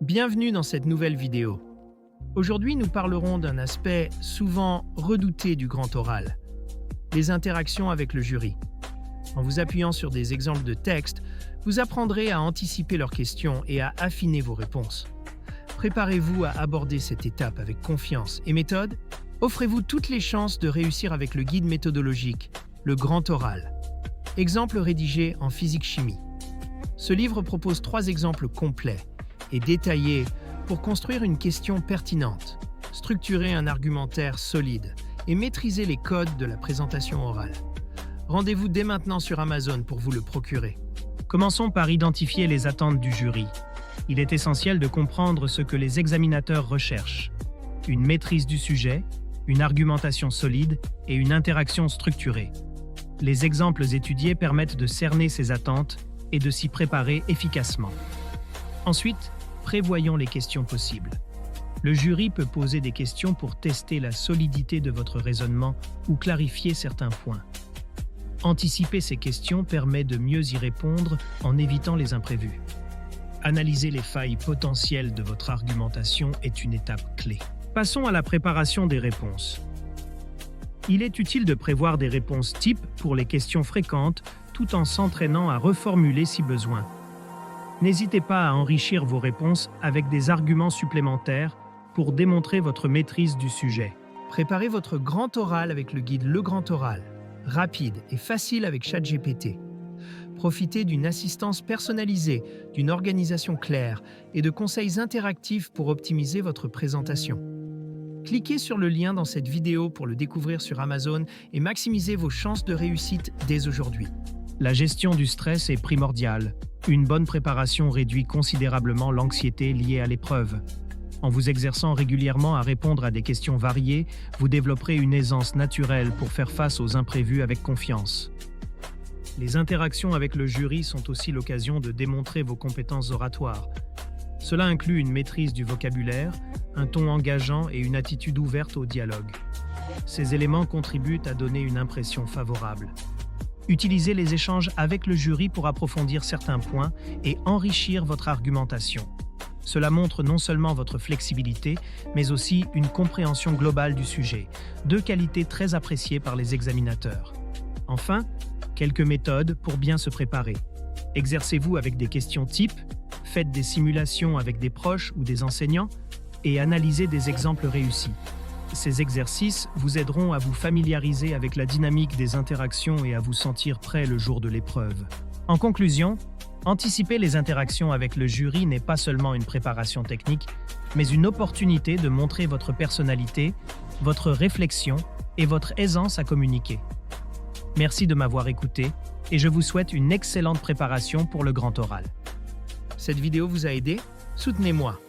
Bienvenue dans cette nouvelle vidéo. Aujourd'hui, nous parlerons d'un aspect souvent redouté du grand oral, les interactions avec le jury. En vous appuyant sur des exemples de texte, vous apprendrez à anticiper leurs questions et à affiner vos réponses. Préparez-vous à aborder cette étape avec confiance et méthode. Offrez-vous toutes les chances de réussir avec le guide méthodologique, le grand oral. Exemple rédigé en physique-chimie. Ce livre propose 3 exemples complets et détaillés pour construire une question pertinente, structurer un argumentaire solide et maîtriser les codes de la présentation orale. Rendez-vous dès maintenant sur Amazon pour vous le procurer. Commençons par identifier les attentes du jury. Il est essentiel de comprendre ce que les examinateurs recherchent. Une maîtrise du sujet, une argumentation solide et une interaction structurée. Les exemples étudiés permettent de cerner ces attentes et de s'y préparer efficacement. Ensuite, prévoyons les questions possibles. Le jury peut poser des questions pour tester la solidité de votre raisonnement ou clarifier certains points. Anticiper ces questions permet de mieux y répondre en évitant les imprévus. Analyser les failles potentielles de votre argumentation est une étape clé. Passons à la préparation des réponses. Il est utile de prévoir des réponses types pour les questions fréquentes tout en s'entraînant à reformuler si besoin. N'hésitez pas à enrichir vos réponses avec des arguments supplémentaires pour démontrer votre maîtrise du sujet. Préparez votre grand oral avec le guide Le Grand Oral, rapide et facile avec ChatGPT. Profitez d'une assistance personnalisée, d'une organisation claire et de conseils interactifs pour optimiser votre présentation. Cliquez sur le lien dans cette vidéo pour le découvrir sur Amazon et maximisez vos chances de réussite dès aujourd'hui. La gestion du stress est primordiale. Une bonne préparation réduit considérablement l'anxiété liée à l'épreuve. En vous exerçant régulièrement à répondre à des questions variées, vous développerez une aisance naturelle pour faire face aux imprévus avec confiance. Les interactions avec le jury sont aussi l'occasion de démontrer vos compétences oratoires. Cela inclut une maîtrise du vocabulaire, un ton engageant et une attitude ouverte au dialogue. Ces éléments contribuent à donner une impression favorable. Utilisez les échanges avec le jury pour approfondir certains points et enrichir votre argumentation. Cela montre non seulement votre flexibilité, mais aussi une compréhension globale du sujet, 2 qualités très appréciées par les examinateurs. Enfin, quelques méthodes pour bien se préparer. Exercez-vous avec des questions types, faites des simulations avec des proches ou des enseignants et analysez des exemples réussis. Ces exercices vous aideront à vous familiariser avec la dynamique des interactions et à vous sentir prêt le jour de l'épreuve. En conclusion, anticiper les interactions avec le jury n'est pas seulement une préparation technique, mais une opportunité de montrer votre personnalité, votre réflexion et votre aisance à communiquer. Merci de m'avoir écouté et je vous souhaite une excellente préparation pour le grand oral. Cette vidéo vous a aidé? Soutenez-moi.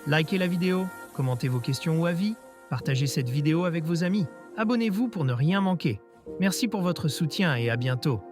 Likez la vidéo, commentez vos questions ou avis, partagez cette vidéo avec vos amis. Abonnez-vous pour ne rien manquer. Merci pour votre soutien et à bientôt.